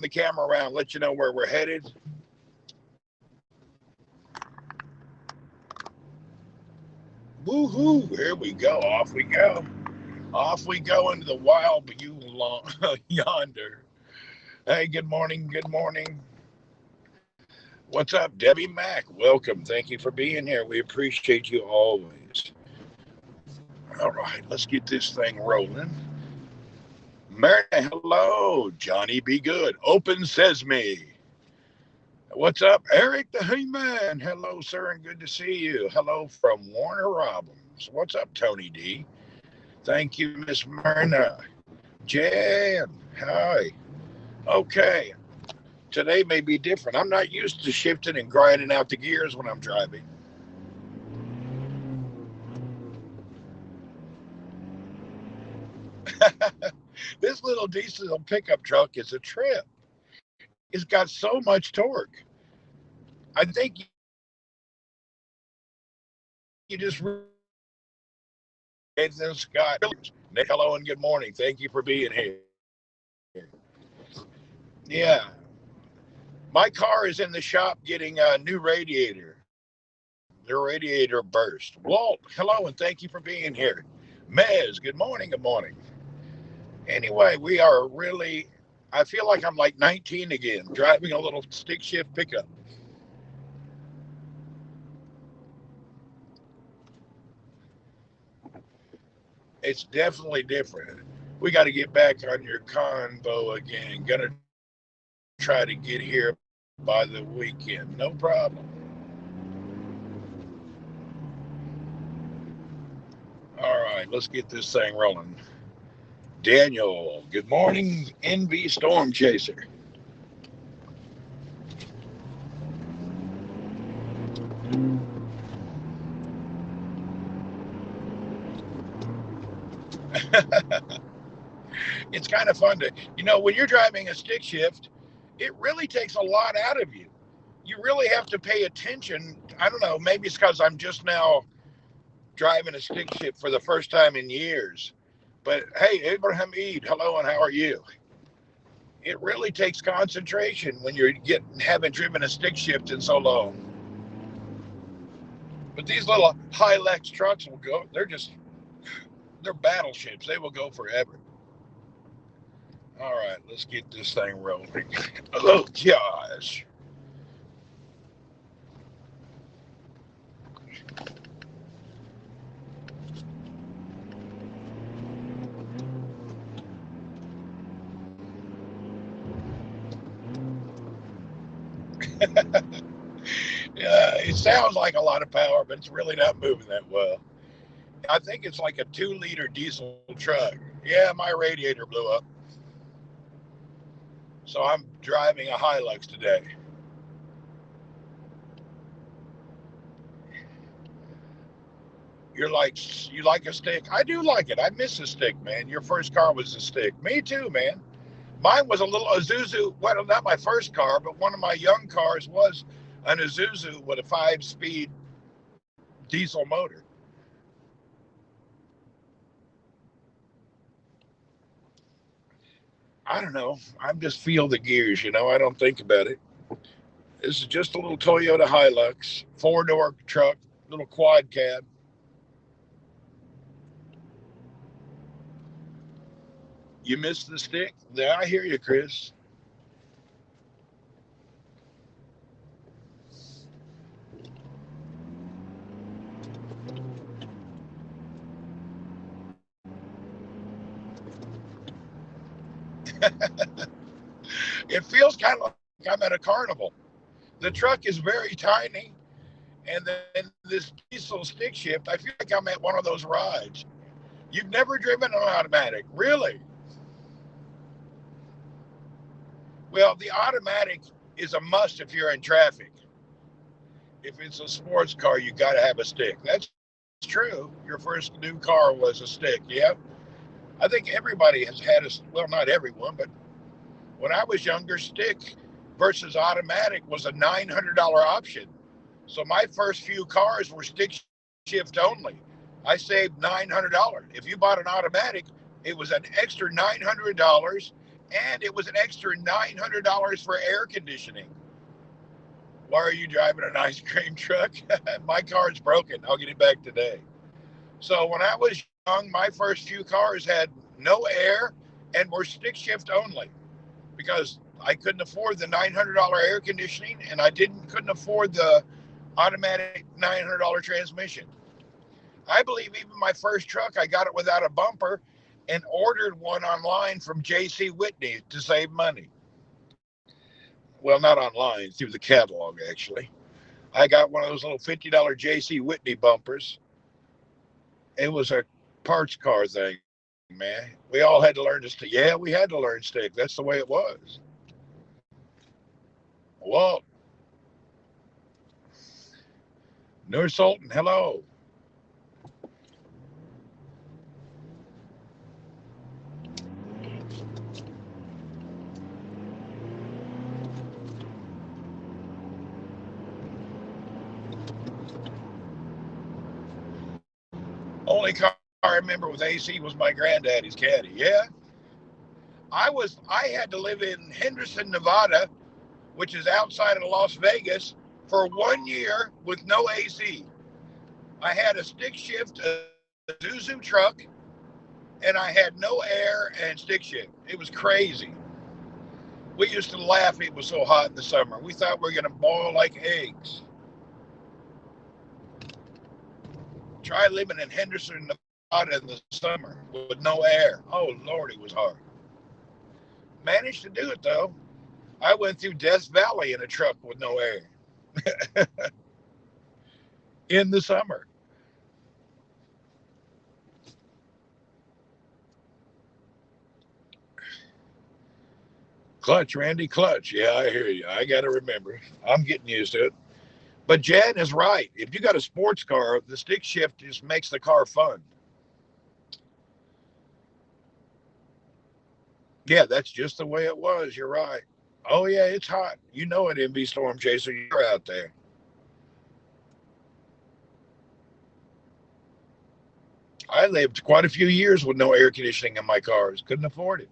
the camera around, let you know where we're headed. Woohoo! Here we go. Off we go. Off we go into the wild yonder. Hey, good morning. Good morning. What's up, Debbie Mack? Welcome. Thank you for being here. We appreciate you always. All right, let's get this thing rolling. Marina, hello. Johnny Be Good. Open Sesame. What's up, Eric the He-Man? Hello, sir, and good to see you. Hello from Warner Robins. What's up, Tony D? Thank you, Miss Myrna. Jan, hi. Okay, today may be different. I'm not used to shifting and grinding out the gears when I'm driving. This little diesel pickup truck is a trip. It's got so much torque. I think you just Nathan Scott. Nick, hello and good morning. Thank you for being here. Yeah, my car is in the shop getting a new radiator. The radiator burst. Walt, hello and thank you for being here. Mez, good morning. Good morning. Anyway, we are really, I feel like I'm like 19 again, driving a little stick shift pickup. It's definitely different. We got to get back on your convo again. Gonna try to get here by the weekend. No problem. All right, let's get this thing rolling. Daniel, good morning, NV Storm Chaser. It's kind of fun to, when you're driving a stick shift, it really takes a lot out of you. You really have to pay attention. I don't know, maybe it's because I'm just now driving a stick shift for the first time in years. But hey, Abraham Eid, hello, and how are you? It really takes concentration when you're haven't driven a stick shift in so long. But these little Hilux trucks will go. They're battleships. They will go forever. All right, let's get this thing rolling. Oh gosh. It sounds like a lot of power, but it's really not moving that well. I think it's like a 2 liter diesel truck. Yeah, my radiator blew up. So I'm driving a Hilux today. You're like, you like a stick? I do like it. I miss a stick, man. Your first car was a stick. Me too, man. Mine was a little Isuzu. Well, not my first car, but one of my young cars was an Isuzu with a 5 speed diesel motor. I don't know. I just feel the gears, I don't think about it. This is just a little Toyota Hilux, 4 door truck, little quad cab. You missed the stick? Yeah, I hear you, Chris. It feels kind of like I'm at a carnival. The truck is very tiny, and then this diesel stick shift, I feel like I'm at one of those rides. You've never driven an automatic, really? Well, the automatic is a must if you're in traffic. If it's a sports car, you got to have a stick. That's true. Your first new car was a stick. Yep. I think everybody has had well, not everyone, but when I was younger, stick versus automatic was a $900 option. So my first few cars were stick shift only. I saved $900. If you bought an automatic, it was an extra $900, and it was an extra $900 for air conditioning. Why are you driving an ice cream truck? My car's broken. I'll get it back today. So when I was young, my first few cars had no air and were stick shift only because I couldn't afford the $900 air conditioning and I couldn't afford the automatic $900 transmission. I believe even my first truck, I got it without a bumper and ordered one online from J.C. Whitney to save money. Well, not online, through the catalog, actually. I got one of those little $50 J.C. Whitney bumpers. It was a parts car thing, man. We all had to learn to stick. Yeah, we had to learn stick. That's the way it was. Walt, Nur Sultan, hello. Only car I remember with AC was my granddaddy's Caddy. Yeah, I had to live in Henderson, Nevada, which is outside of Las Vegas, for 1 year with no AC. I had a stick shift, a Zuzu truck, and I had no air and stick shift. It was crazy. We used to laugh it was so hot in the summer. We thought we were going to boil like eggs. Try living in Henderson, Nevada in the summer with no air. Oh, Lord, it was hard. Managed to do it, though. I went through Death Valley in a truck with no air in the summer. Clutch, Randy, clutch. Yeah, I hear you. I got to remember. I'm getting used to it. But Jan is right. If you got a sports car, the stick shift just makes the car fun. Yeah, that's just the way it was. You're right. Oh, yeah, it's hot. You know it, MV Storm Chaser. You're out there. I lived quite a few years with no air conditioning in my cars. Couldn't afford it.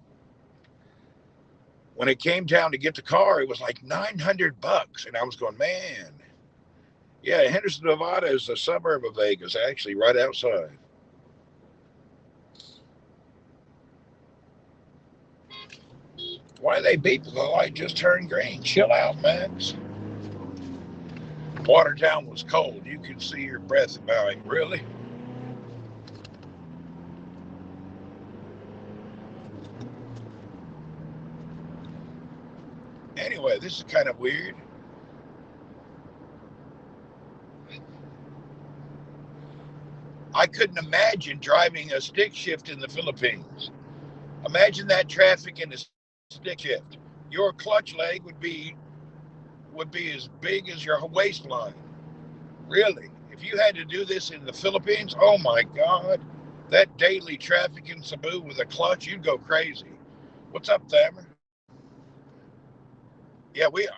When it came down to get the car, it was like $900. And I was going, man. Yeah, Henderson, Nevada is a suburb of Vegas, actually, right outside. Why are they beeping? The light just turned green. Chill out, Max. Watertown was cold. You could see your breath bowing. Really? Anyway, this is kind of weird. I couldn't imagine driving a stick shift in the Philippines. Imagine that traffic in a stick shift. Your clutch leg would be as big as your waistline. Really? If you had to do this in the Philippines, oh my God, that daily traffic in Cebu with a clutch, you'd go crazy. What's up, Thammer? Yeah, we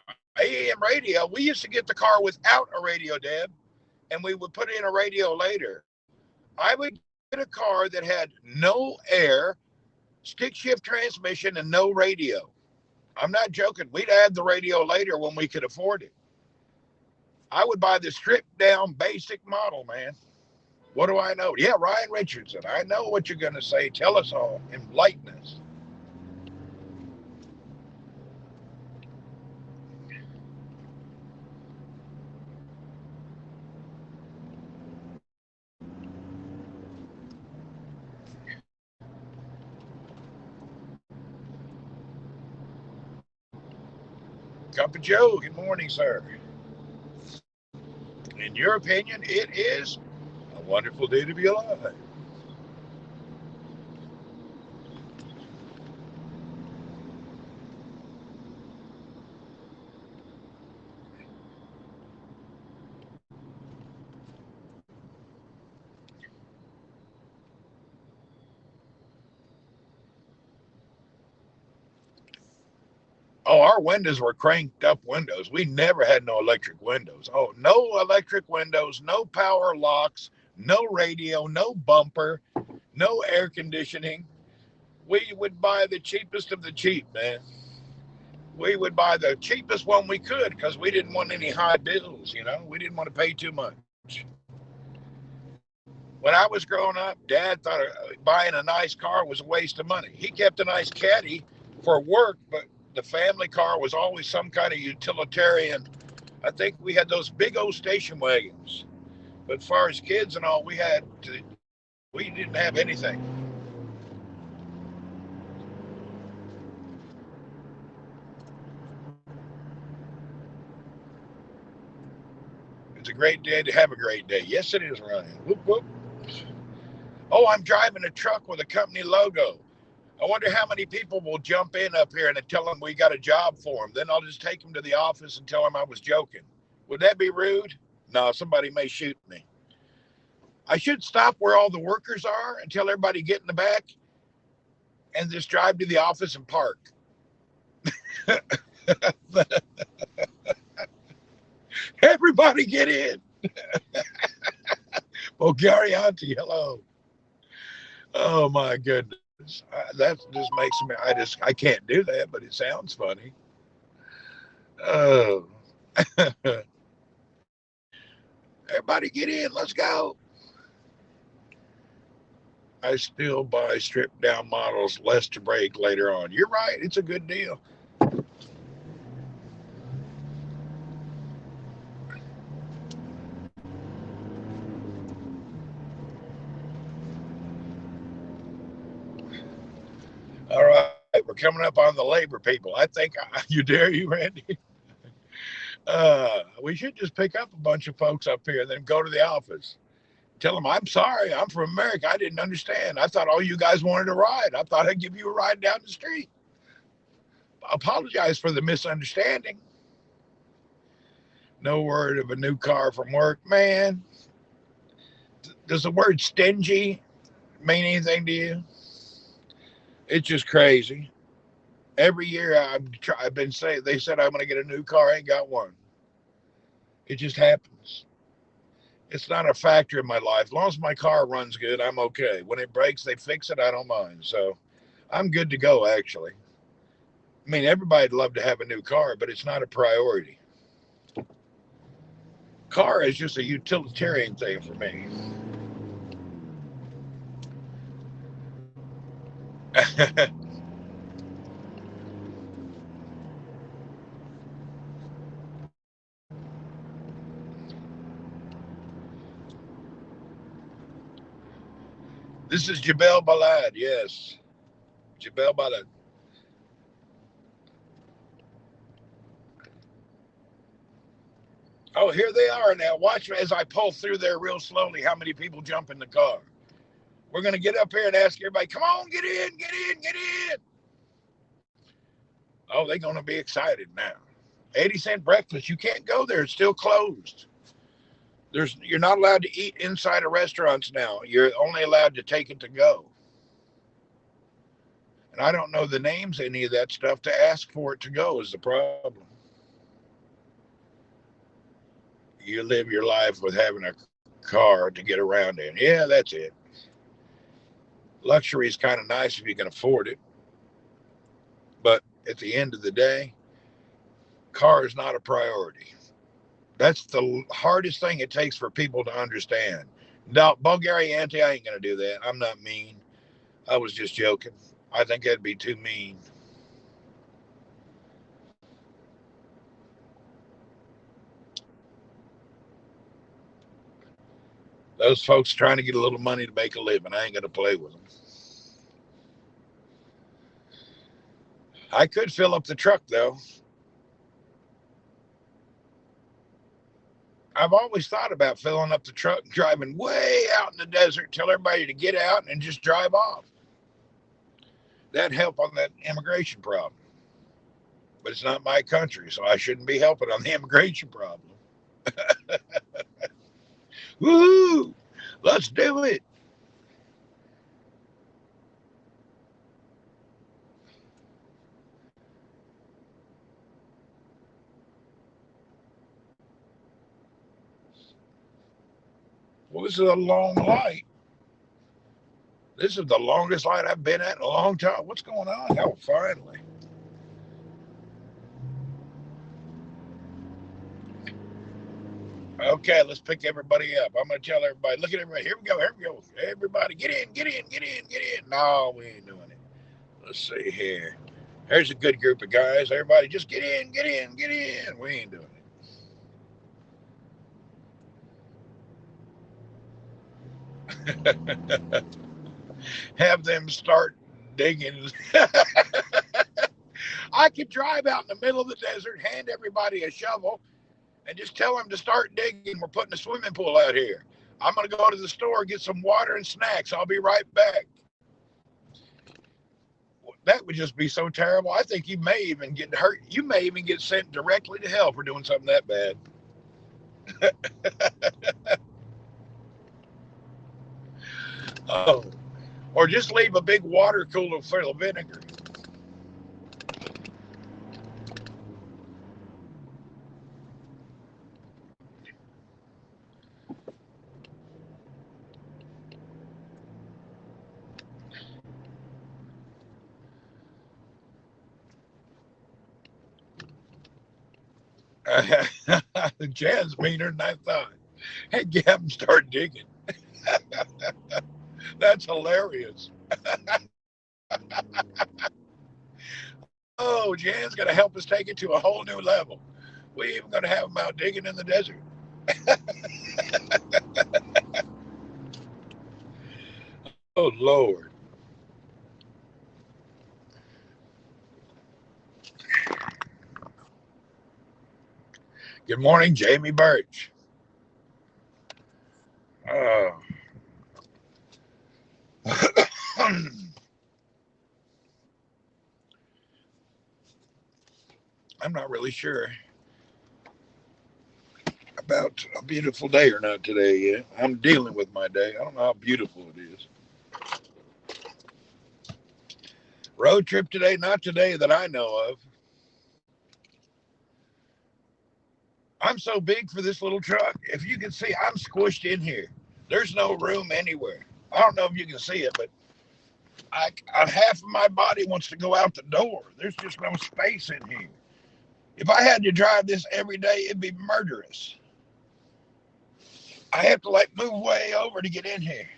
AM radio. We used to get the car without a radio, Deb, and we would put in a radio later. I would get a car that had no air, stick shift transmission, and no radio. I'm not joking. We'd add the radio later when we could afford it. I would buy the stripped down basic model, man. What do I know? Yeah, Ryan Richardson. I know what you're going to say. Tell us all. Enlighten us. Cup of Joe, good morning, sir. In your opinion, it is a wonderful day to be alive. Oh, our windows were cranked up windows. We never had no electric windows. Oh, no electric windows, no power locks, no radio, no bumper, no air conditioning. We would buy the cheapest of the cheap, man. We would buy the cheapest one we could because we didn't want any high bills, you know. We didn't want to pay too much. When I was growing up, Dad thought buying a nice car was a waste of money. He kept a nice caddy for work, but the family car was always some kind of utilitarian. I think we had those big old station wagons. But as far as kids and all, we didn't have anything. It's a great day to have a great day. Yes, it is, Ryan. Whoop, whoop. Oh, I'm driving a truck with a company logo. I wonder how many people will jump in up here and tell them we got a job for them. Then I'll just take them to the office and tell them I was joking. Would that be rude? No, somebody may shoot me. I should stop where all the workers are and tell everybody get in the back and just drive to the office and park. Everybody get in. Bulgarianti, hello. Oh my goodness. That just makes me, I can't do that, but it sounds funny. Oh. Everybody get in. Let's go. I still buy stripped down models, less to break later on. You're right. It's a good deal. All right. We're coming up on the labor people. I think you dare you, Randy. We should just pick up a bunch of folks up here and then go to the office. Tell them, I'm sorry. I'm from America. I didn't understand. I thought all you guys wanted a ride. I thought I'd give you a ride down the street. Apologize for the misunderstanding. No word of a new car from work. Man, does the word stingy mean anything to you? It's just crazy. Every year I've been saying, they said I'm going to get a new car. I ain't got one. It just happens. It's not a factor in my life. As long as my car runs good, I'm okay. When it breaks, they fix it. I don't mind. So I'm good to go, actually. I mean, everybody'd love to have a new car, but it's not a priority. Car is just a utilitarian thing for me. This is Jabel Balad, yes. Jabel Balad. Oh, here they are now. Watch as I pull through there real slowly how many people jump in the car. We're going to get up here and ask everybody, come on, get in, get in, get in. Oh, they're going to be excited now. 80-cent breakfast. You can't go there. It's still closed. You're not allowed to eat inside of restaurants now. You're only allowed to take it to go. And I don't know the names of any of that stuff to ask for it to go is the problem. You live your life with having a car to get around in. Yeah, that's it. Luxury is kind of nice if you can afford it. But at the end of the day, car is not a priority. That's the hardest thing it takes for people to understand. Now, Bulgarian Auntie, I ain't going to do that. I'm not mean. I was just joking. I think that'd be too mean. Those folks trying to get a little money to make a living, I ain't going to play with them. I could fill up the truck, though. I've always thought about filling up the truck and driving way out in the desert, tell everybody to get out and just drive off. That'd help on that immigration problem. But it's not my country, so I shouldn't be helping on the immigration problem. Woohoo! Let's do it. Well, this is a long light. This is the longest light I've been at in a long time. What's going on? Oh, finally. Okay, let's pick everybody up. I'm going to tell everybody, look at everybody. Here we go. Here we go. Everybody, get in, get in, get in, get in. No, we ain't doing it. Let's see here. There's a good group of guys. Everybody, just get in, get in, get in. We ain't doing it. Have them start digging. I could drive out in the middle of the desert, hand everybody a shovel, and just tell them to start digging. We're putting a swimming pool out here. I'm going to go to the store, get some water and snacks. I'll be right back. That would just be so terrible. I think you may even get hurt. You may even get sent directly to hell for doing something that bad. Oh, or just leave a big water cooler full of vinegar. Jan's meaner than I thought. Hey, get him start digging. That's hilarious. Oh, Jan's going to help us take it to a whole new level. We even going to have him out digging in the desert. Oh, Lord. Good morning, Jamie Birch. I'm not really sure about a beautiful day or not today yet. I'm dealing with my day. I don't know how beautiful it is. Road trip today, not today that I know of. I'm so big for this little truck. If you can see, I'm squished in here. There's no room anywhere. I don't know if you can see it, but half of my body wants to go out the door. There's just no space in here. If I had to drive this every day, it'd be murderous. I have to like move way over to get in here.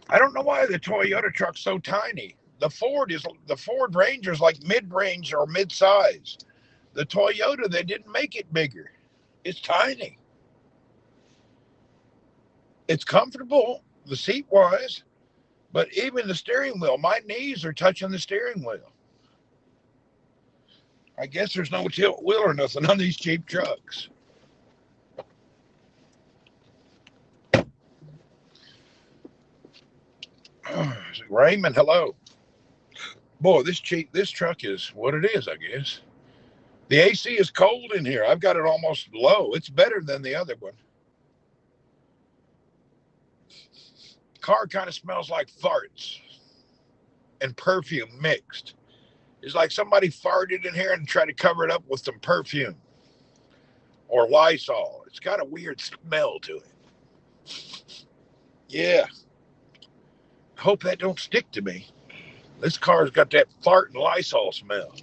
I don't know why the Toyota truck's so tiny. The Ford Ranger's like mid-range or mid-size. The Toyota, they didn't make it bigger. It's tiny. It's comfortable, the seat wise, but even the steering wheel, my knees are touching the steering wheel. I guess there's no tilt wheel or nothing on these cheap trucks. Raymond, hello. Boy, this truck is what it is, I guess. The AC is cold in here. I've got it almost low. It's better than the other one. The car kind of smells like farts and perfume mixed. It's like somebody farted in here and tried to cover it up with some perfume or Lysol. It's got a weird smell to it. Yeah. I hope that don't stick to me. This car's got that fart and Lysol smell.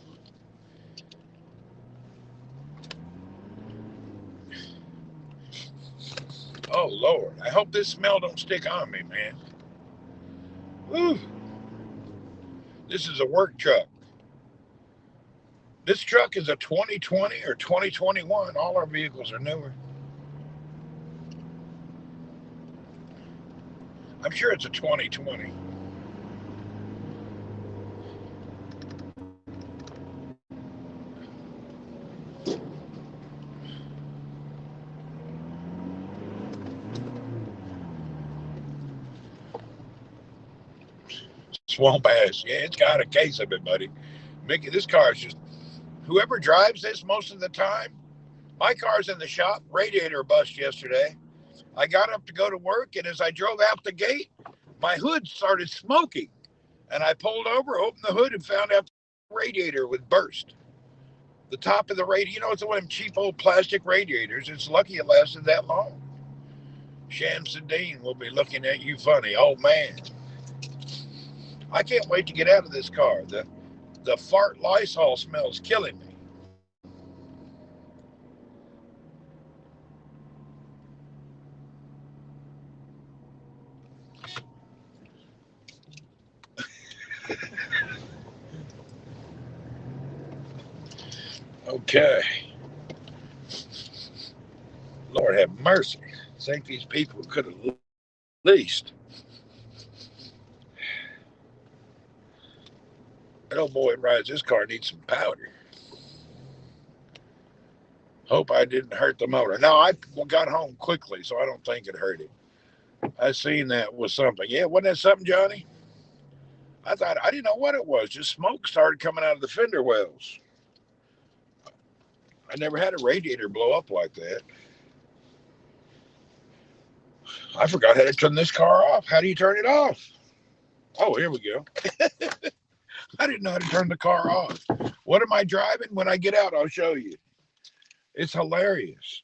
Oh, Lord. I hope this smell don't stick on me, man. Whew. This is a work truck. This truck is a 2020 or 2021. All our vehicles are newer. I'm sure it's a 2020. Swamp ass. Yeah, it's got a case of it, buddy. Mickey, this car is just, whoever drives this most of the time, my car's in the shop, radiator bust yesterday. I got up to go to work, and as I drove out the gate, my hood started smoking. And I pulled over, opened the hood, and found out the radiator would burst. The top of the radiator, it's one of them cheap old plastic radiators. It's lucky it lasted that long. Shamsuddin will be looking at you funny. Oh man, I can't wait to get out of this car. The fart Lysol smell is killing me. Okay. Lord have mercy. I think these people could have least. That old boy that rides this car needs some powder. Hope I didn't hurt the motor. No, I got home quickly, so I don't think it hurt him. I seen that was something. Yeah, wasn't that something, Johnny? I thought I didn't know what it was. Just smoke started coming out of the fender wells. I never had a radiator blow up like that. I forgot how to turn this car off. How do you turn it off? Oh, here we go. I didn't know how to turn the car off. What am I driving? When I get out, I'll show you. It's hilarious.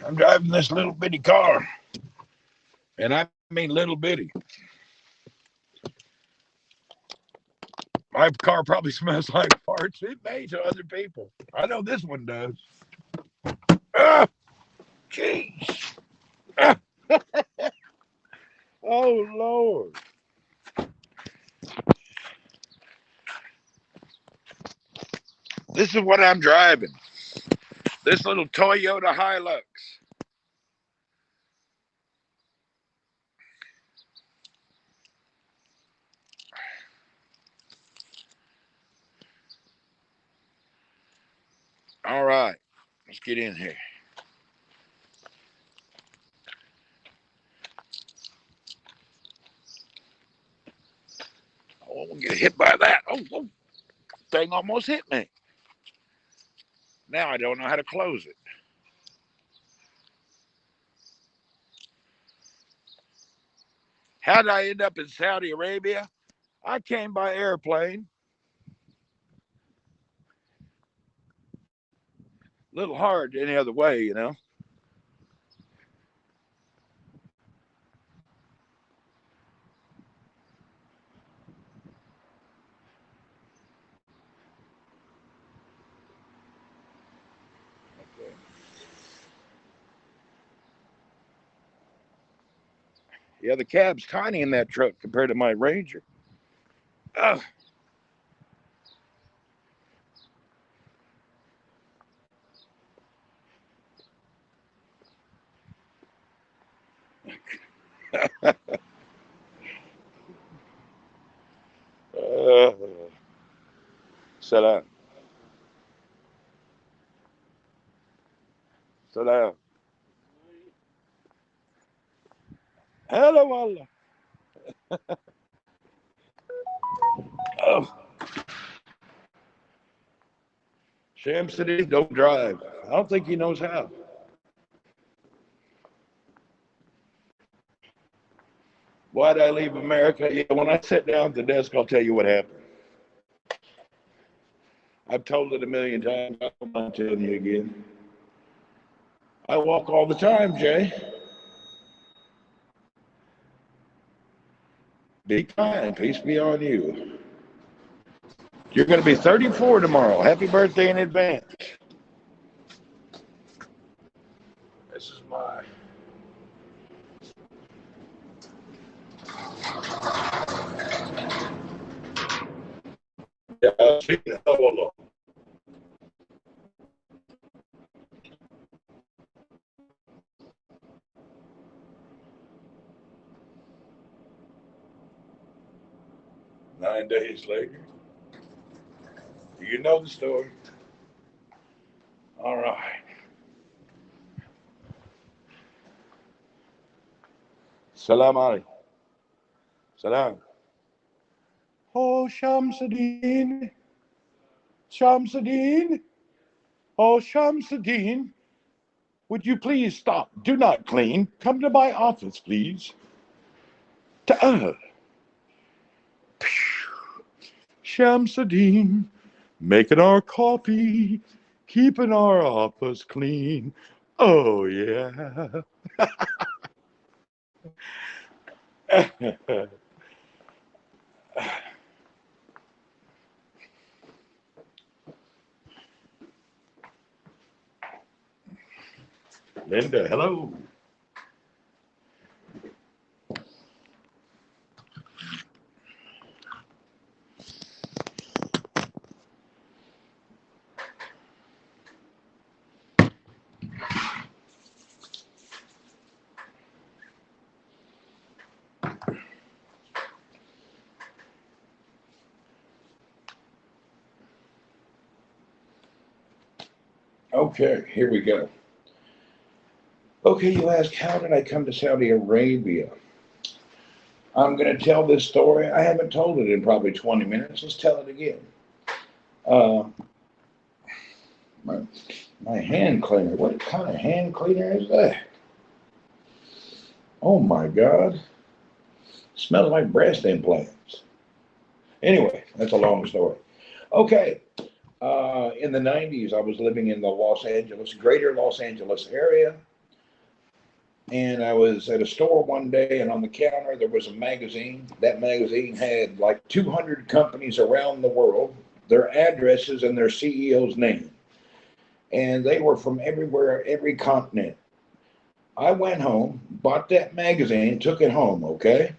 I'm driving this little bitty car. And I mean little bitty. My car probably smells like farts. It may to other people. I know this one does. Ah, jeez. Ah. Oh, Lord. This is what I'm driving. This little Toyota Hilux. All right. Let's get in here. I won't get hit by that. Oh, thing almost hit me. Now I don't know how to close it. How did I end up in Saudi Arabia? I came by airplane. A little hard any other way, you know. Yeah, the cab's tiny in that truck compared to my Ranger. Oh. Salam. Salam. Hello, Allah. Oh. Shamsuddin, don't drive. I don't think he knows how. Why did I leave America? Yeah, when I sit down at the desk, I'll tell you what happened. I've told it a million times. I don't mind telling you again. I walk all the time, Jay. Be kind. Peace be on you. You're going to be 34 tomorrow. Happy birthday in advance. This is my... Yeah, 9 days later. You know the story. All right. Salam alaikum. Salam. Oh, Shamsuddin. Shamsuddin. Oh, Shamsuddin. Would you please stop? Do not clean. Come to my office, please. Shamsuddin, making our coffee, keeping our office clean. Oh, yeah. Linda, hello. Okay, here we go. Okay, you ask, how did I come to Saudi Arabia? I'm going to tell this story. I haven't told it in probably 20 minutes. Let's tell it again. Uh, my hand cleaner. What kind of hand cleaner is that? Oh my God. Smells like breast implants. Anyway, that's a long story. Okay. In the 90s, I was living in the greater Los Angeles area. And I was at a store one day, and on the counter, there was a magazine. That magazine had like 200 companies around the world, their addresses, and their CEO's name. And they were from everywhere, every continent. I went home, bought that magazine, took it home, okay?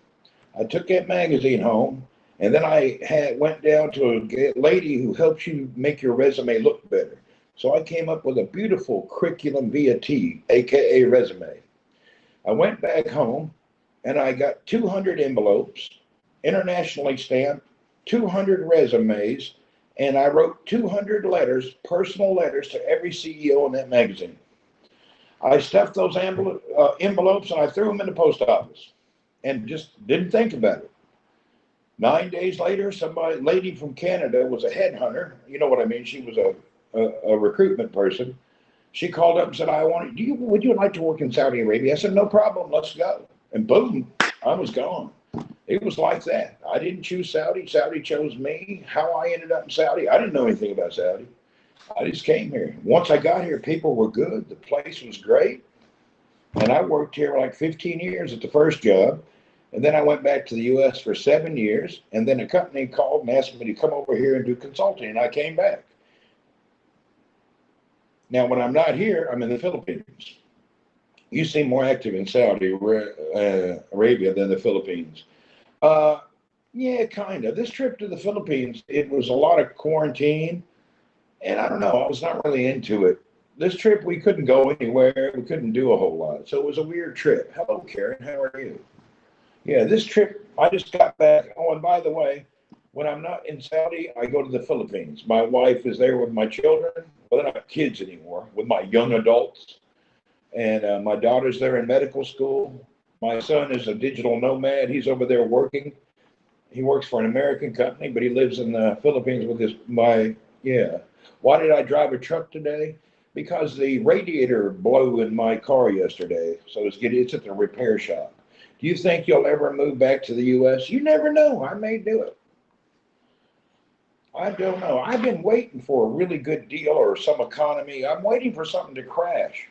I took that magazine home, and then I went down to a lady who helps you make your resume look better. So I came up with a beautiful curriculum vitae, aka resume. I went back home, and I got 200 envelopes, internationally stamped, 200 resumes, and I wrote 200 letters, personal letters, to every CEO in that magazine. I stuffed those envelopes and I threw them in the post office and just didn't think about it. 9 days later, lady from Canada, was a headhunter. You know what I mean? She was a recruitment person. She called up and said, would you like to work in Saudi Arabia? I said, no problem, let's go. And boom, I was gone. It was like that. I didn't choose Saudi. Saudi chose me. How I ended up in Saudi, I didn't know anything about Saudi. I just came here. Once I got here, people were good. The place was great. And I worked here like 15 years at the first job. And then I went back to the U.S. for 7 years. And then a company called and asked me to come over here and do consulting. And I came back. Now, when I'm not here, I'm in the Philippines. You seem more active in Saudi Arabia than the Philippines. Yeah, kind of. This trip to the Philippines, it was a lot of quarantine. And I don't know, I was not really into it. This trip, we couldn't go anywhere. We couldn't do a whole lot. So it was a weird trip. Hello, Karen. How are you? Yeah, this trip, I just got back. Oh, and by the way, when I'm not in Saudi, I go to the Philippines. My wife is there with my children. Well, they're not kids anymore, with my young adults. And my daughter's there in medical school. My son is a digital nomad. He's over there working. He works for an American company, but he lives in the Philippines with yeah. Why did I drive a truck today? Because the radiator blew in my car yesterday. So it's at the repair shop. Do you think you'll ever move back to the U.S.? You never know. I may do it. I don't know. I've been waiting for a really good deal or some economy. I'm waiting for something to crash.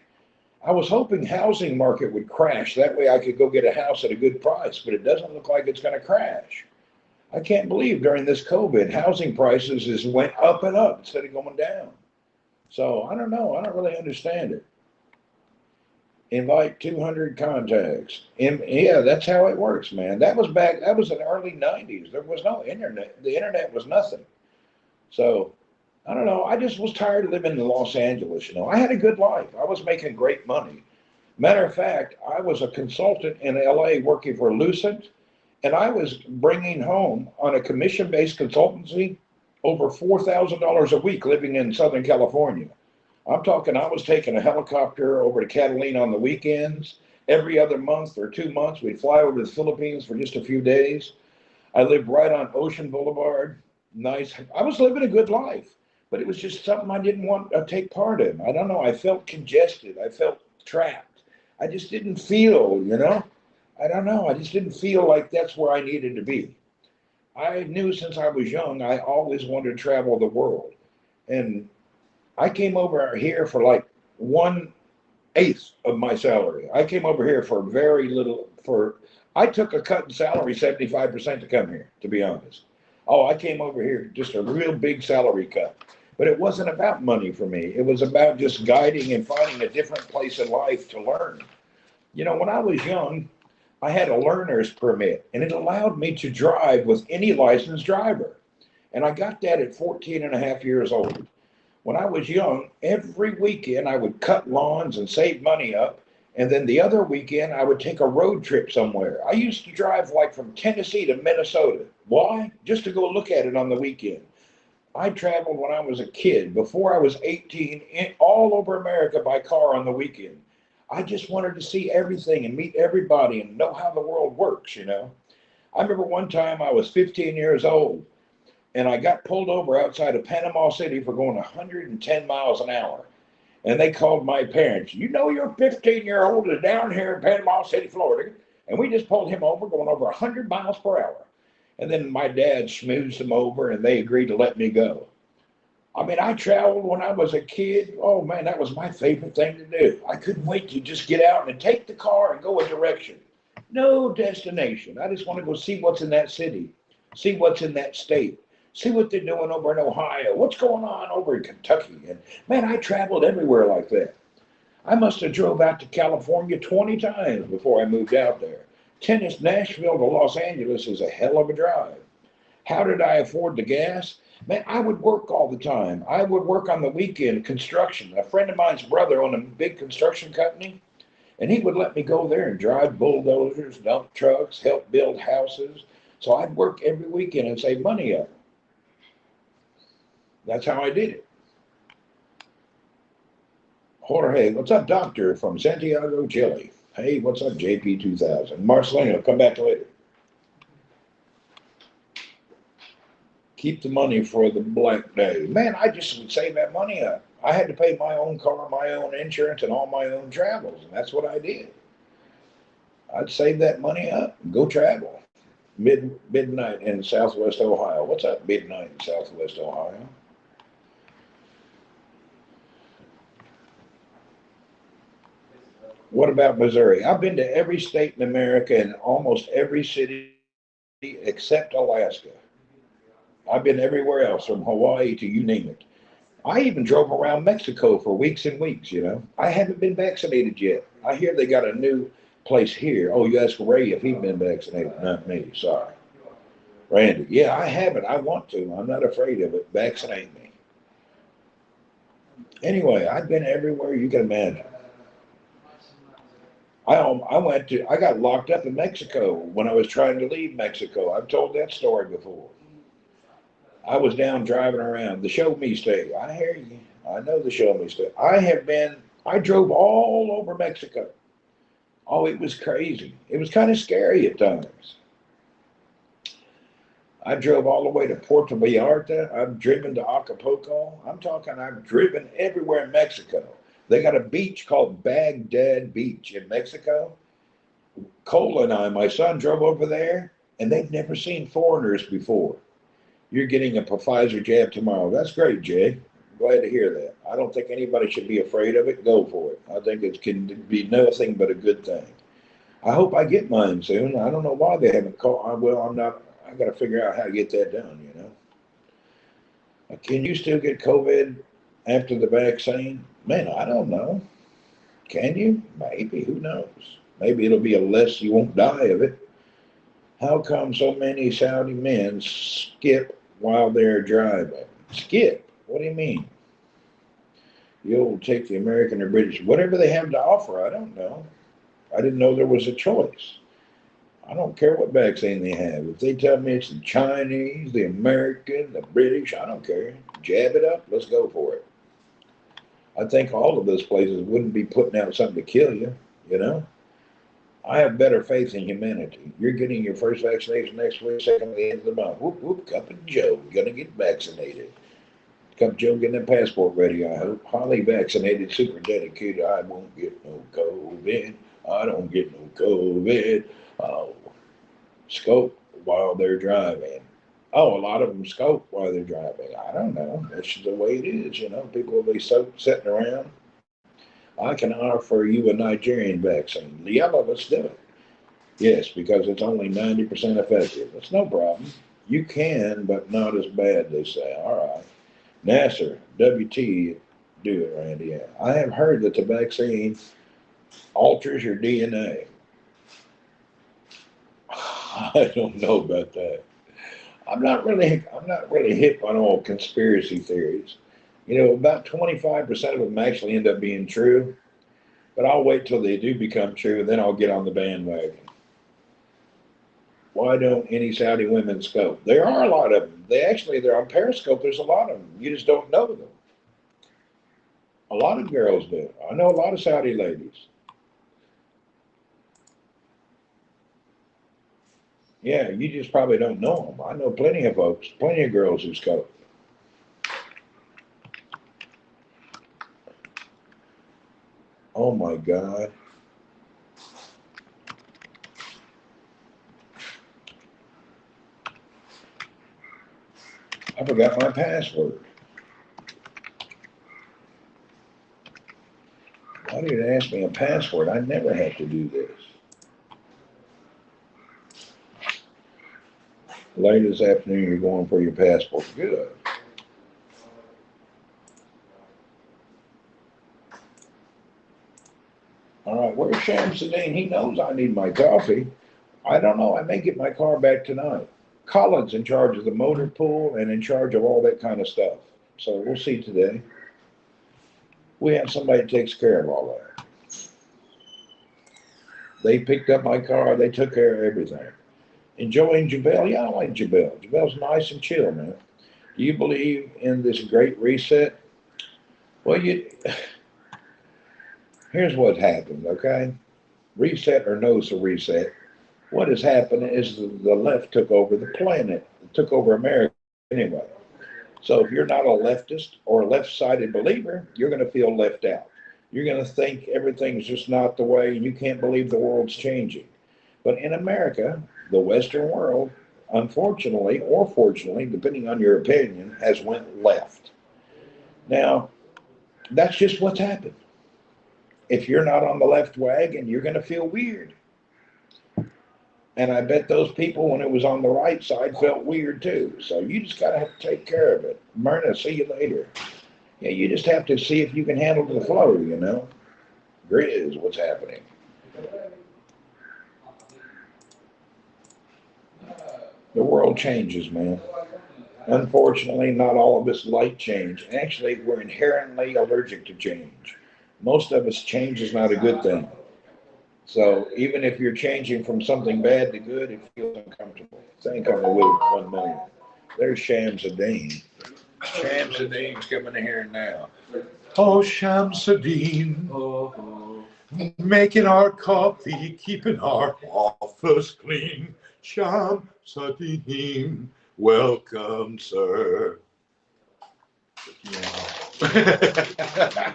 I was hoping housing market would crash. That way I could go get a house at a good price, but it doesn't look like it's going to crash. I can't believe during this COVID, housing prices just went up and up instead of going down. So I don't know. I don't really understand it. Invite 200 contacts. Yeah, that's how it works, man. That was in the early 90s. There was no internet. The internet was nothing. So I don't know. I just was tired of living in Los Angeles. I had a good life. I was making great money. Matter of fact, I was a consultant in LA working for Lucent, and I was bringing home on a commission-based consultancy over $4,000 a week living in Southern California. I'm talking, I was taking a helicopter over to Catalina on the weekends. Every other month or 2 months, we'd fly over to the Philippines for just a few days. I lived right on Ocean Boulevard. Nice. I was living a good life, but it was just something I didn't want to take part in. I don't know. I felt congested. I felt trapped. I just didn't feel, I don't know. I just didn't feel like that's where I needed to be. I knew since I was young, I always wanted to travel the world. And I came over here for like 1/8 of my salary. I came over here for very little. I took a cut in salary, 75% to come here, to be honest. Oh, I came over here just a real big salary cut. But it wasn't about money for me. It was about just guiding and finding a different place in life to learn. When I was young, I had a learner's permit, and it allowed me to drive with any licensed driver. And I got that at 14 and a half years old. When I was young, every weekend I would cut lawns and save money up. And then the other weekend, I would take a road trip somewhere. I used to drive like from Tennessee to Minnesota. Why? Just to go look at it on the weekend. I traveled when I was a kid, before I was 18, all over America by car on the weekend. I just wanted to see everything and meet everybody and know how the world works. I remember one time I was 15 years old and I got pulled over outside of Panama City for going 110 miles an hour. And they called my parents. Your 15-year-old is down here in Panama City, Florida. And we just pulled him over going over 100 miles per hour. And then my dad schmoozed them over and they agreed to let me go. I mean, I traveled when I was a kid. Oh man, that was my favorite thing to do. I couldn't wait to just get out and take the car and go a direction. No destination. I just want to go see what's in that city, see what's in that state, see what they're doing over in Ohio, what's going on over in Kentucky. And man, I traveled everywhere like that. I must have drove out to California 20 times before I moved out there. Tennis, Nashville to Los Angeles is a hell of a drive. How did I afford the gas? Man, I would work all the time. I would work on the weekend construction. A friend of mine's brother owned a big construction company, and he would let me go there and drive bulldozers, dump trucks, help build houses. So I'd work every weekend and save money up. That's how I did it. Jorge, what's up, Doctor from Santiago, Chile? Hey, what's up, JP2000? Marcelino, come back later. Keep the money for the black day. Man, I just would save that money up. I had to pay my own car, my own insurance, and all my own travels, and that's what I did. I'd save that money up and go travel. Midnight in Southwest Ohio. What's up, midnight in Southwest Ohio? What about Missouri? I've been to every state in America and almost every city except Alaska. I've been everywhere else, from Hawaii to you name it. I even drove around Mexico for weeks and weeks. I haven't been vaccinated yet. I hear they got a new place here. Oh, you asked Ray if he'd been vaccinated, not me. Sorry. Randy, yeah, I haven't. I want to. I'm not afraid of it. Vaccinate me. Anyway, I've been everywhere you can imagine. I got locked up in Mexico when I was trying to leave Mexico. I've told that story before. I was down driving around. The show me state. I hear you. I know the show me state. I drove all over Mexico. Oh, it was crazy. It was kind of scary at times. I drove all the way to Puerto Vallarta. I've driven to Acapulco. I'm talking, I've driven everywhere in Mexico. They got a beach called Baghdad Beach in Mexico. Cole and I, my son, drove over there, and they've never seen foreigners before. You're getting a Pfizer jab tomorrow. That's great, Jay. Glad to hear that. I don't think anybody should be afraid of it. Go for it. I think it can be nothing but a good thing. I hope I get mine soon. I don't know why they haven't called. Well, I'm not. I got to figure out how to get that done. Can you still get COVID after the vaccine? Man, I don't know. Can you? Maybe. Who knows? Maybe it'll be a less. You won't die of it. How come so many Saudi men skip while they're driving? Skip? What do you mean? You'll take the American or British, whatever they have to offer. I don't know. I didn't know there was a choice. I don't care what vaccine they have. If they tell me it's the Chinese, the American, the British, I don't care. Jab it up. Let's go for it. I think all of those places wouldn't be putting out something to kill you. I have better faith in humanity. You're getting your first vaccination next week, second at the end of the month. Whoop, whoop, Cup and Joe, gonna get vaccinated. Cup Joe getting that passport ready, I hope. Highly vaccinated, super dedicated. I won't get no COVID. I don't get no COVID. Oh, scope while they're driving. Oh, a lot of them scope while they're driving. I don't know. That's just the way it is. People will be so sitting around. I can offer you a Nigerian vaccine. Yellow, let's do it. Yes, because it's only 90% effective. It's no problem. You can, but not as bad, they say. All right. Nasser, WT, do it, Randy. Yeah. I have heard that the vaccine alters your DNA. I don't know about that. I'm not really hip on all conspiracy theories. About 25% of them actually end up being true, but I'll wait till they do become true, and then I'll get on the bandwagon. Why don't any Saudi women scope? There are a lot of them. They're on Periscope. There's a lot of them. You just don't know them. A lot of girls do. I know a lot of Saudi ladies. Yeah, you just probably don't know them. I know plenty of folks, plenty of girls who scope. Oh my God. I forgot my password. Why did it ask me a password? I never had to do this. Late this afternoon, you're going for your passport. Good. All right, where's Shamsuddin? He knows I need my coffee. I don't know. I may get my car back tonight. Colin's in charge of the motor pool and in charge of all that kind of stuff. So we'll see today. We have somebody that takes care of all that. They picked up my car. They took care of everything. Enjoying Jabel? Yeah, I like Jabel. Jabel's nice and chill, man. Do you believe in this great reset? Well, here's what happened, okay? Reset or no reset. What has happened is the left took over the planet, took over America anyway. So if you're not a leftist or a left-sided believer, you're going to feel left out. You're going to think everything's just not the way, and you can't believe the world's changing. But in America, the Western world, unfortunately or fortunately, depending on your opinion, has went left. Now, that's just what's happened. If you're not on the left wagon, you're going to feel weird. And I bet those people, when it was on the right side, felt weird too. So you just got to have to take care of it. Myrna, see you later. Yeah, you just have to see if you can handle the flow. Grizz, what's happening? The world changes, man. Unfortunately, not all of us like change. Actually, we're inherently allergic to change. Most of us, change is not a good thing. So even if you're changing from something bad to good, it feels uncomfortable. Thank I'm with 1 million. There's Shamsuddin. Shamsuddin's coming in here now. Oh, Shamsuddin, making our coffee, keeping our office clean. Shamsuddin, welcome, sir. Yeah.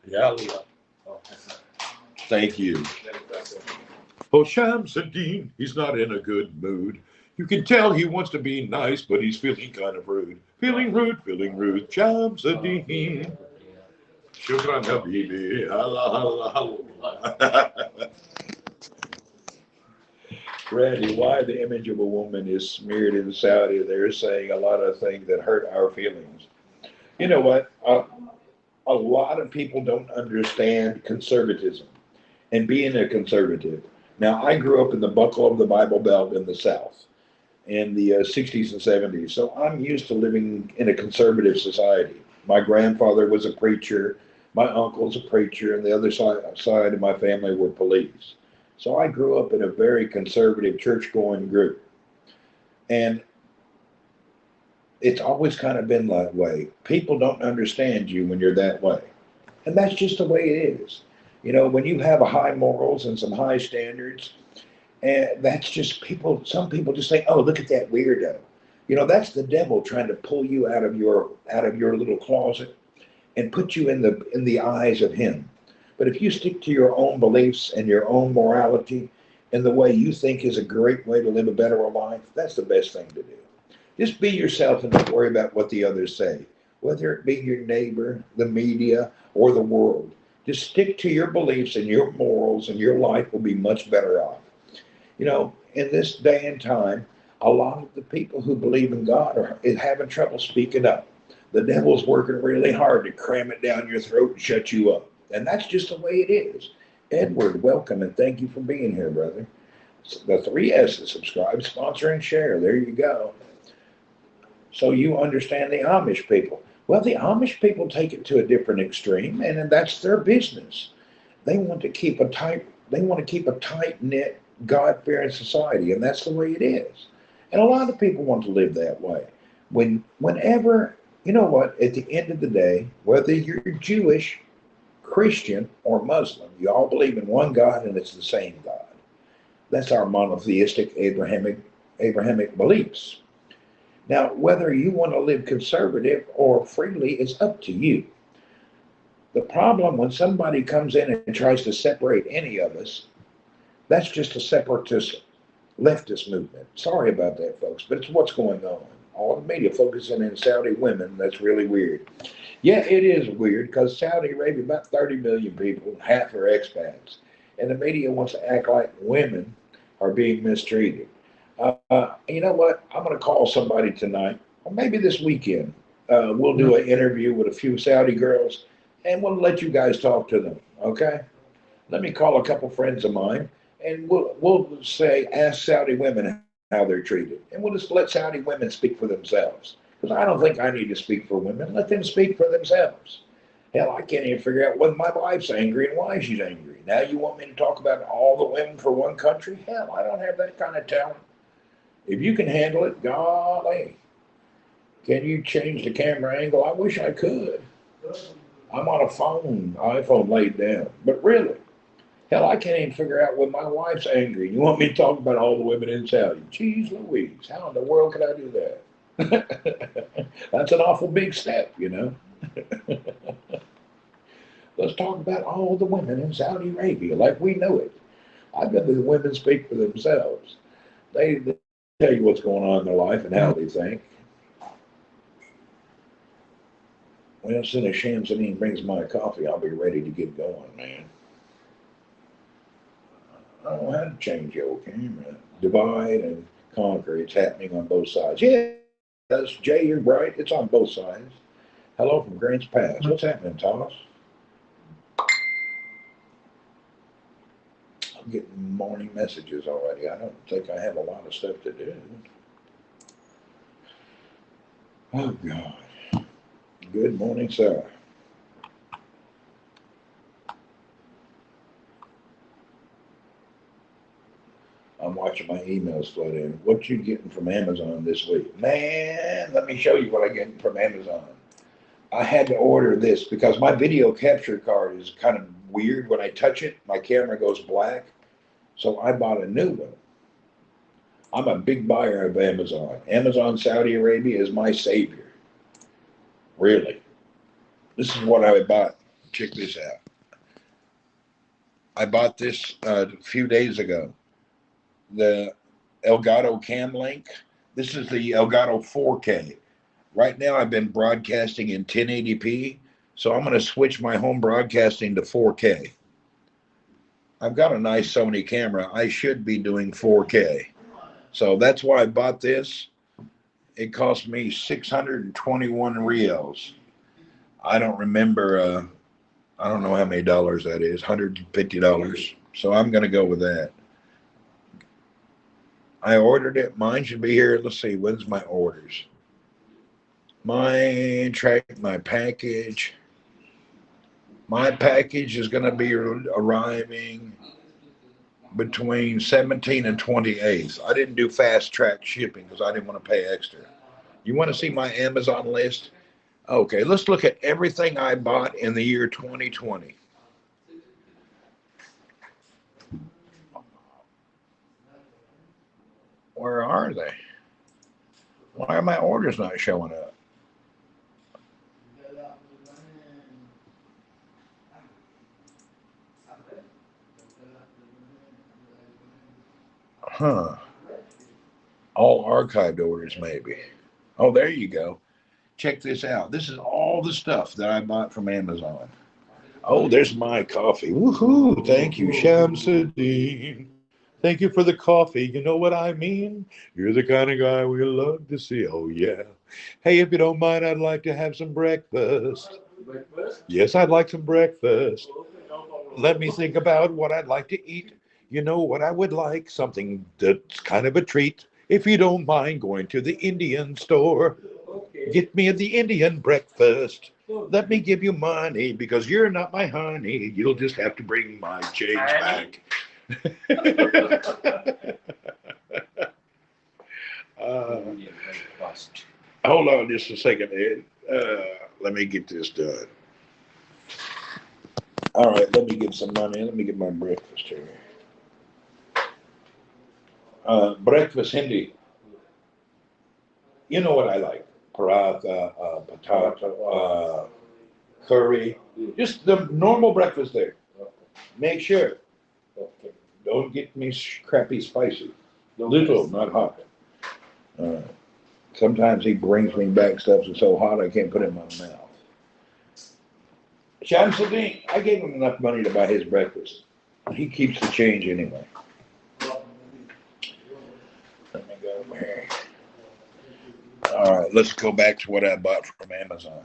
Yeah. Thank you. Oh, Shamsuddin, he's not in a good mood. You can tell he wants to be nice, but he's feeling kind of rude. Feeling rude. Shamsuddin. Shukran, Habibi. Allah. Randy, why the image of a woman is smeared in Saudi? They're saying a lot of things that hurt our feelings. You know what? A lot of people don't understand conservatism and being a conservative. Now, I grew up in the buckle of the Bible Belt in the South in the 60s and 70s, so I'm used to living in a conservative society. My grandfather was a preacher, my uncle's a preacher, and the other side of my family were police. So I grew up in a very conservative church-going group. And it's always kind of been that way. People don't understand you when you're that way. And that's just the way it is. When you have a high morals and some high standards, and that's just some people just say, oh, look at that weirdo. That's the devil trying to pull you out of your little closet and put you in the eyes of him. But if you stick to your own beliefs and your own morality and the way you think is a great way to live a better life, that's the best thing to do. Just be yourself and don't worry about what the others say, whether it be your neighbor, the media, or the world. Just stick to your beliefs and your morals, and your life will be much better off. You know, in this day and time, a lot of the people who believe in God are having trouble speaking up. The devil's working really hard to cram it down your throat and shut you up. And that's just the way it is. Edward, welcome and thank you for being here, brother. The three S's: subscribe, sponsor, and share. There you go. So you understand the Amish people. Well, the Amish people take it to a different extreme, and that's their business. They want to keep a tight knit, God fearing society, and that's the way it is. And a lot of people want to live that way. Whenever you know what, at the end of the day, whether you're Jewish, Christian, or Muslim, you all believe in one God, and it's the same God. That's our monotheistic Abrahamic beliefs. Now, whether you want to live conservative or freely is up to you. The problem when somebody comes in and tries to separate any of us, that's just a separatist leftist movement. Sorry about that, folks, but it's what's going on. All the media focusing in Saudi women, that's really weird. Yeah, it is weird because Saudi Arabia, about 30 million people, half are expats. And the media wants to act like women are being mistreated. You know what? I'm going to call somebody tonight, or maybe this weekend. We'll do an interview with a few Saudi girls, and we'll let you guys talk to them. Okay? Let me call a couple friends of mine, and we'll say, ask Saudi women how they're treated, and we'll just let Saudi women speak for themselves. Because I don't think I need to speak for women. Let them speak for themselves. Hell, I can't even figure out when my wife's angry and why she's angry. Now you want me to talk about all the women for one country? Hell, I don't have that kind of talent. If you can handle it, golly, can you change the camera angle? I wish I could. I'm on a iPhone laid down. But really, hell, I can't even figure out when my wife's angry. You want me to talk about all the women in Saudi? Jeez Louise, how in the world could I do that? That's an awful big step, you know. Let's talk about all the women in Saudi Arabia like we know it. I bet the women speak for themselves. They tell you what's going on in their life and how they think. Well, as soon as Shamsanine brings my coffee, I'll be ready to get going, man. I don't know how to change your camera. Divide and conquer. It's happening on both sides. Yeah, that's Jay, you're right. It's on both sides. Hello from Grants Pass. What's happening, Thomas? I'm getting morning messages already. I don't think I have a lot of stuff to do. Oh, God. Good morning, sir. I'm watching my emails flood in. What you getting from Amazon this week? Man, let me show you what I get from Amazon. I had to order this because my video capture card is kind of weird. When I touch it, my camera goes black. So I bought a new one. I'm a big buyer of Amazon. Amazon Saudi Arabia is my savior. Really. This is what I bought. Check this out. I bought this a few days ago. The Elgato Cam Link. This is the Elgato 4K. Right now I've been broadcasting in 1080p, so I'm going to switch my home broadcasting to 4K. I've got a nice Sony camera. I should be doing 4K. So that's why I bought this. It cost me 621 reals. I don't remember, I don't know how many dollars that is, $150. So I'm going to go with that. I ordered it. Mine should be here. Let's see, when's my orders? Track my package. My package is going to be arriving between 17 and 28th. I didn't do fast track shipping because I didn't want to pay extra. You want to see my Amazon list? Okay, let's look at everything I bought in the year 2020. Where are they? Why are my orders not showing up? Huh. All archived orders, maybe. Oh, there you go. Check this out. This is all the stuff that I bought from Amazon. Oh, there's my coffee. Woohoo! Thank you, Shamsuddin. Thank you for the coffee. You know what I mean? You're the kind of guy we love to see. Oh, yeah. Hey, if you don't mind, I'd like to have some breakfast. Breakfast? Yes, I'd like some breakfast. Let me think about what I'd like to eat. You know what I would like? Something that's kind of a treat. If you don't mind going to the Indian store, get me the Indian breakfast. Let me give you money because you're not my honey. You'll just have to bring my change back. uh, hold on just a second, Ed. Let me get this done. All right, let me get some money. Let me get my breakfast here. Breakfast Hindi. You know what I like? Paratha, patata, curry. Just the normal breakfast there. Make sure. Don't get me crappy spicy. Little, not hot. Sometimes he brings me back stuff that's so hot I can't put it in my mouth. Shamsuddin, I gave him enough money to buy his breakfast. He keeps the change anyway. Let me go over here. All right, let's go back to what I bought from Amazon.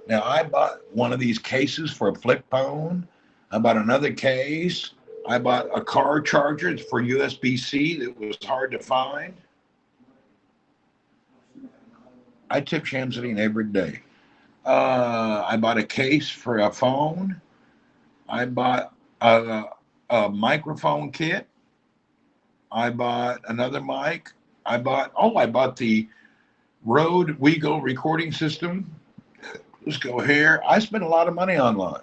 Now, I bought one of these cases for a flip phone. I bought another case. I bought a car charger for USB-C that was hard to find. I tip Shamsuddin every day. I bought a case for a phone. I bought a microphone kit. I bought another mic. I bought the Rode Wego recording system. Let's go here. I spent a lot of money online.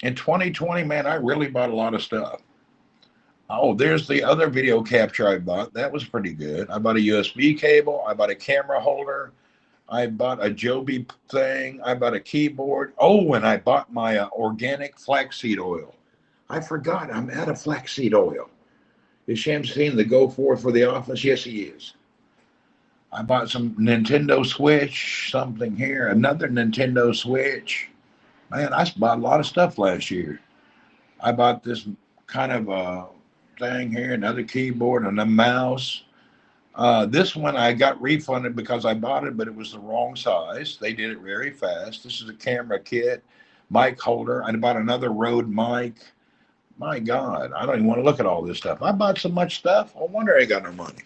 In 2020, man, I really bought a lot of stuff. Oh, there's the other video capture I bought. That was pretty good. I bought a USB cable. I bought a camera holder. I bought a Joby thing. I bought a keyboard. Oh, and I bought my organic flaxseed oil. I forgot I'm out of flaxseed oil. Is Shamsuddin the go forth for the office? Yes, he is. I bought some Nintendo Switch, something here, another Nintendo Switch. Man, I bought a lot of stuff last year. I bought this kind of a thing here, another keyboard and a mouse. This one I got refunded because I bought it, but it was the wrong size. They did it very fast. This is a camera kit, mic holder. I bought another Rode mic. My God, I don't even want to look at all this stuff. I bought so much stuff. I wonder I got no money.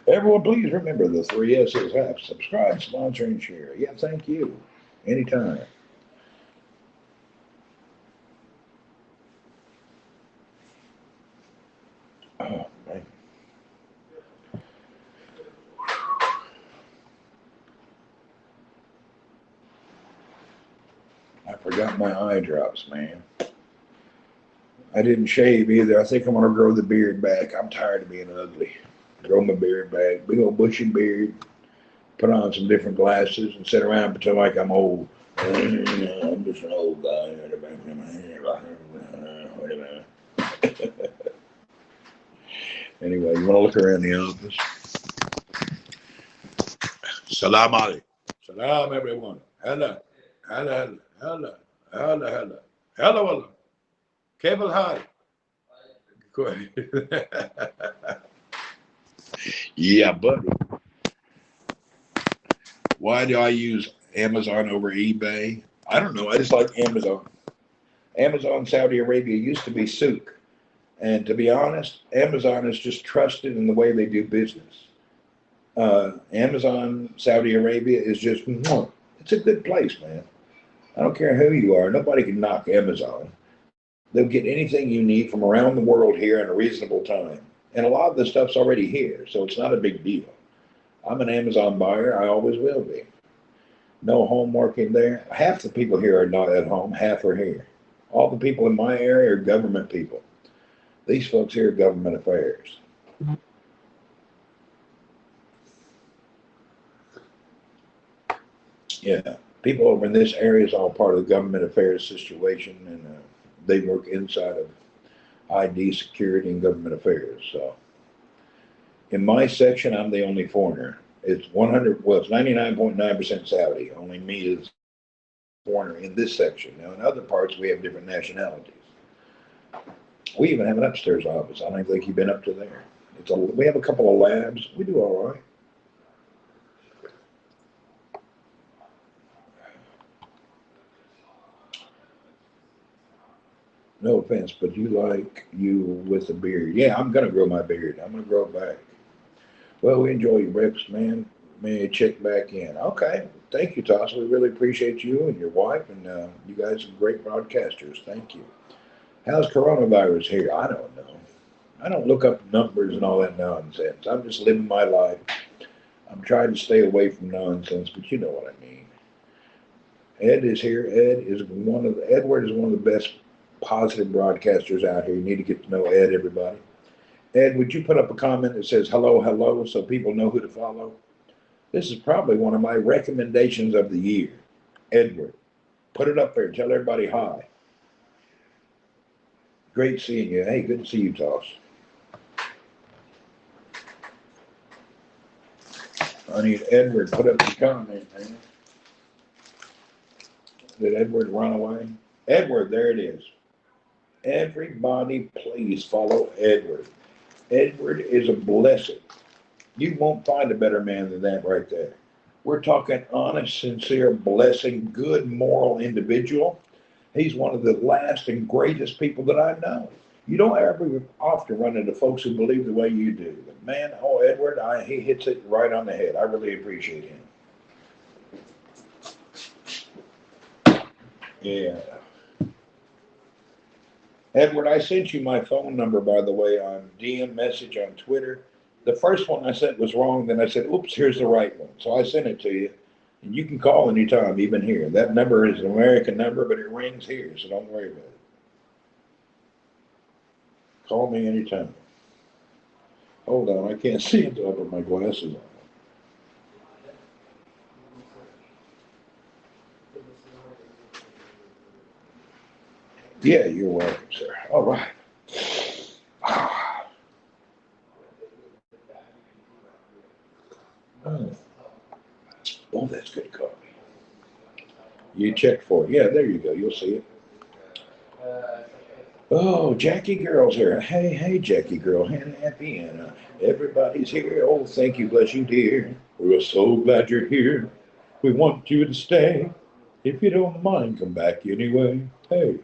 Everyone, please remember the 3 S's have subscribe, sponsor, and share. Yeah, thank you. Anytime. Oh, man. I forgot my eye drops, man. I didn't shave either. I think I'm going to grow the beard back. I'm tired of being ugly. Grow my beard back. Big old bushy beard. Put on some different glasses and sit around and pretend like I'm old. I'm just an old guy. Anyway, you want to look around the office? Salam alaikum. Salam, everyone. Hello. Hello. Hello. Hello. Hello. Hello. Hello. Cable high. Go ahead. Yeah, buddy. Why do I use Amazon over eBay? I don't know. I just like Amazon. Amazon Saudi Arabia used to be souk. And to be honest, Amazon is just trusted in the way they do business. Amazon Saudi Arabia is just, it's a good place, man. I don't care who you are. Nobody can knock Amazon. They'll get anything you need from around the world here in a reasonable time. And a lot of the stuff's already here, so it's not a big deal. I'm an Amazon buyer. I always will be. No homework in there. Half the people here are not at home. Half are here. All the people in my area are government people. These folks here are government affairs. Yeah. People over in this area is all part of the government affairs situation, and they work inside of. ID, security, and government affairs. So in my section, I'm the only foreigner. It's 100, well, it's 99.9% Saudi. Only me is foreigner in this section. Now, in other parts, we have different nationalities. We even have an upstairs office. I don't think you've been up to there. We have a couple of labs. We do all right. No offense, but you like you with a beard. Yeah, I'm going to grow my beard. I'm going to grow it back. Well, we enjoy your breakfast, man. May I check back in? Okay. Thank you, Toss. We really appreciate you and your wife, and you guys are great broadcasters. Thank you. How's coronavirus here? I don't know. I don't look up numbers and all that nonsense. I'm just living my life. I'm trying to stay away from nonsense, but you know what I mean. Ed is here. Edward is one of the best positive broadcasters out here. You need to get to know Ed, everybody. Ed, would you put up a comment that says hello, hello, so people know who to follow? This is probably one of my recommendations of the year. Edward, put it up there. Tell everybody hi. Great seeing you. Hey, good to see you, Toss. I need Edward. Put up the comment, man. Did Edward run away? Edward, there it is. Everybody, please follow Edward. Edward is a blessing. You won't find a better man than that right there. We're talking honest, sincere, blessing, good, moral individual. He's one of the last and greatest people that I know. You don't ever often run into folks who believe the way you do. But man, Edward, he hits it right on the head. I really appreciate him. Yeah. Edward, I sent you my phone number, by the way, on DM message on Twitter. The first one I sent was wrong. Then I said, oops, here's the right one. So I sent it to you. And you can call anytime, even here. That number is an American number, but it rings here, so don't worry about it. Call me anytime. Hold on, I can't see until I put my glasses on. Yeah, you're welcome, sir. All right. Oh, that's good coffee. You checked for it. Yeah, there you go. You'll see it. Oh, Jackie Girl's here. Hey, Jackie Girl. Happy Anna. Everybody's here. Oh, thank you. Bless you, dear. We're so glad you're here. We want you to stay. If you don't mind, come back anyway. Hey.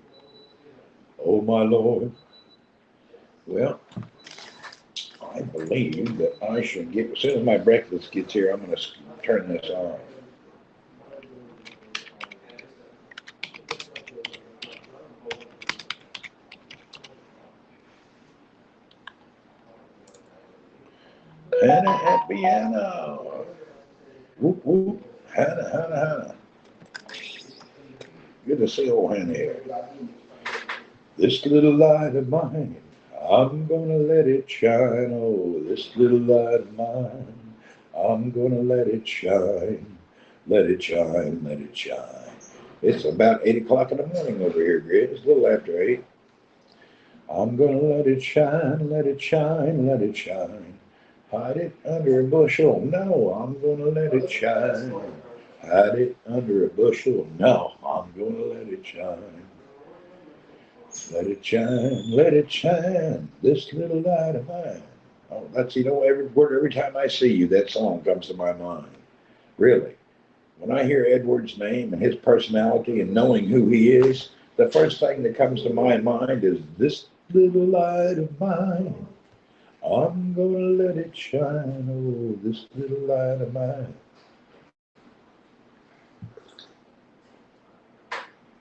Oh, my Lord. Well, I believe that I should get, as soon as my breakfast gets here, I'm going to turn this on. Hannah, happy Hannah. Whoop, whoop. Hannah. Good to see old Hannah here. This little light of mine, I'm gonna let it shine. Oh, this little light of mine, I'm gonna let it shine. Let it shine, let it shine. It's about 8 o'clock in the morning over here, Grid. It's a little after 8. I'm gonna let it shine, let it shine, let it shine. Hide it under a bushel. No, I'm gonna let it shine. Hide it under a bushel. No, I'm gonna let it shine. Let it shine, let it shine, this little light of mine. Oh, every time I see you, that song comes to my mind. Really. When I hear Edward's name and his personality and knowing who he is, the first thing that comes to my mind is this little light of mine. I'm gonna let it shine, oh, this little light of mine.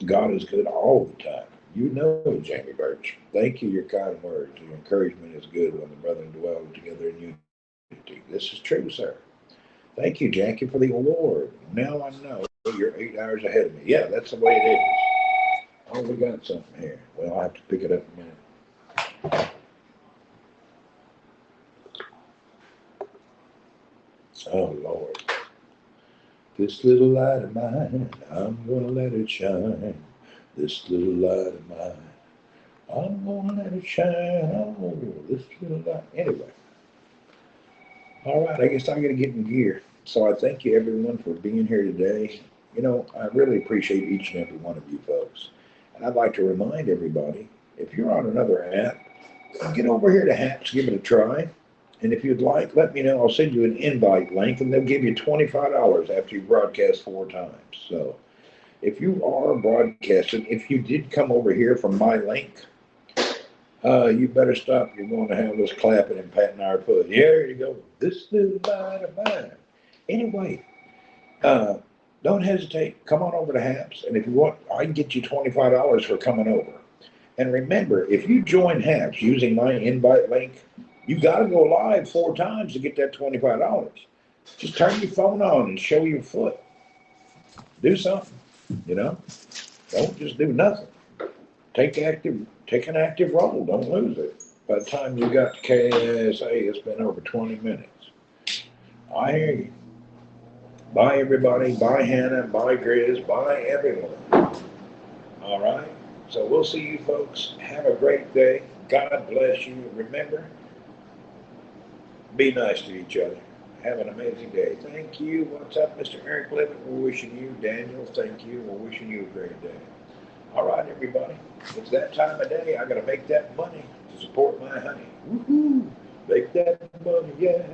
God is good all the time. You know, Jamie Birch. Thank you, your kind words. Your encouragement is good when the brethren dwell together in unity. This is true, sir. Thank you, Jackie, for the award. Now I know you're 8 hours ahead of me. Yeah, that's the way it is. Oh, we got something here. Well, I'll have to pick it up in a minute. Oh, Lord. This little light of mine, I'm going to let it shine. This little light of mine, I'm gonna let it shine all over this little light. Anyway, all right, I guess I'm gonna get in gear. So I thank you everyone for being here today. You know, I really appreciate each and every one of you folks. And I'd like to remind everybody, if you're on another app, get over here to Haps, give it a try. And if you'd like, let me know. I'll send you an invite link and they'll give you $25 after you broadcast 4 times. So if you are broadcasting, if you did come over here from my link, you better stop. You're going to have us clapping and patting our foot. Yeah, there you go. This little light of mine. Anyway, uh, don't hesitate. Come on over to Haps. And if you want, I can get you $25 for coming over. And remember, if you join Haps using my invite link, you got to go live 4 times to get that $25. Just turn your phone on and show your foot. Do something, you know? Don't just do nothing. Take an active role. Don't lose it. By the time you got to KSA, it's been over 20 minutes. I hear you. Bye, everybody. Bye, Hannah. Bye, Grizz. Bye, everyone. All right. So we'll see you folks. Have a great day. God bless you. Remember, be nice to each other. Have an amazing day. Thank you. What's up, Mr. Eric Levitt? We're wishing you, Daniel, thank you. We're wishing you a great day. All right, everybody. It's that time of day. I got to make that money to support my honey. Woohoo! Make that money, yeah.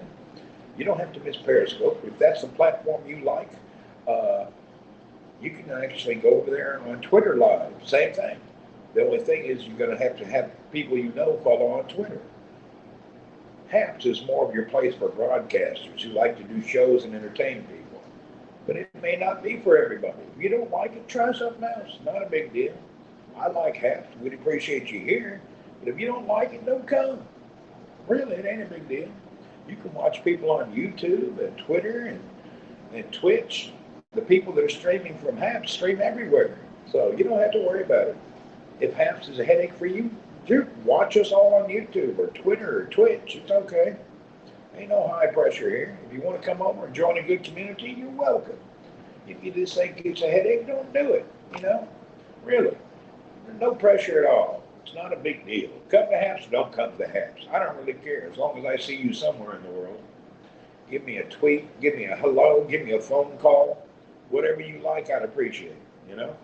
You don't have to miss Periscope. If that's the platform you like, uh, you can actually go over there on Twitter Live. Same thing. The only thing is you're going to have people you know follow on Twitter. Haps is more of your place for broadcasters who like to do shows and entertain people. But it may not be for everybody. If you don't like it, try something else. Not a big deal. I like Haps. We'd appreciate you here. But if you don't like it, don't come. Really, it ain't a big deal. You can watch people on YouTube and Twitter and Twitch. The people that are streaming from Haps stream everywhere. So you don't have to worry about it. If Haps is a headache for you, watch us all on YouTube or Twitter or Twitch. It's okay. Ain't no high pressure here. If you want to come over and join a good community, you're welcome. If you just think it's a headache, don't do it. You know? Really. There's no pressure at all. It's not a big deal. Come to Haps, don't come to Haps. I don't really care as long as I see you somewhere in the world. Give me a tweet, give me a hello, give me a phone call. Whatever you like, I'd appreciate it, you know?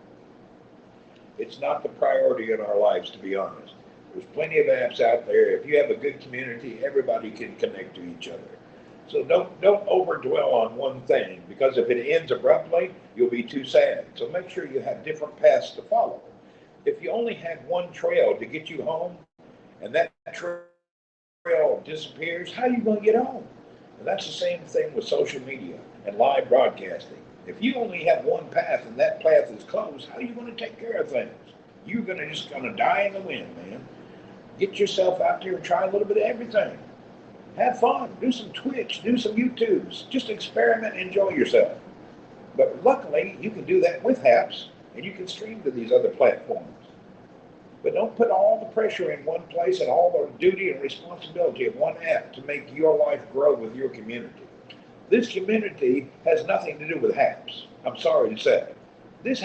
It's not the priority in our lives, to be honest. There's plenty of apps out there. If you have a good community, everybody can connect to each other. So don't overdwell on one thing, because if it ends abruptly, you'll be too sad. So make sure you have different paths to follow. If you only had one trail to get you home, and that trail disappears, how are you going to get home? And that's the same thing with social media and live broadcasting. If you only have one path and that path is closed, how are you going to take care of things? You're just going to die in the wind, man. Get yourself out there and try a little bit of everything. Have fun. Do some Twitch. Do some YouTubes. Just experiment and enjoy yourself. But luckily, you can do that with Haps, and you can stream to these other platforms. But don't put all the pressure in one place and all the duty and responsibility of one app to make your life grow with your community. This community has nothing to do with Haps. I'm sorry to say. This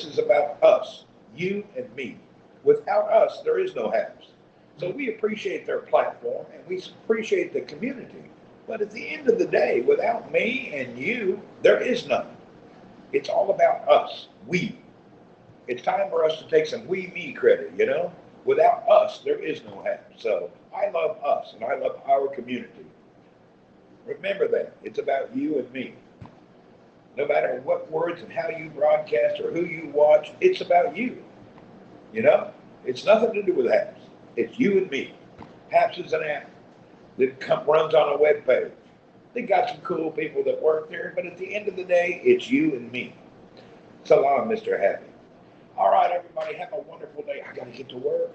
is about us, you and me. Without us, there is no Haps. So we appreciate their platform and we appreciate the community. But at the end of the day, without me and you, there is none. It's all about us, we. It's time for us to take some we, me credit, you know? Without us, there is no Haps. So I love us and I love our community. Remember that. It's about you and me. No matter what words and how you broadcast or who you watch, it's about you. You know? It's nothing to do with Haps. It's you and me. Haps is an app that runs on a web page. They got some cool people that work there, but at the end of the day, it's you and me. So long, Mr. Happy. All right, everybody, have a wonderful day. I got to get to work.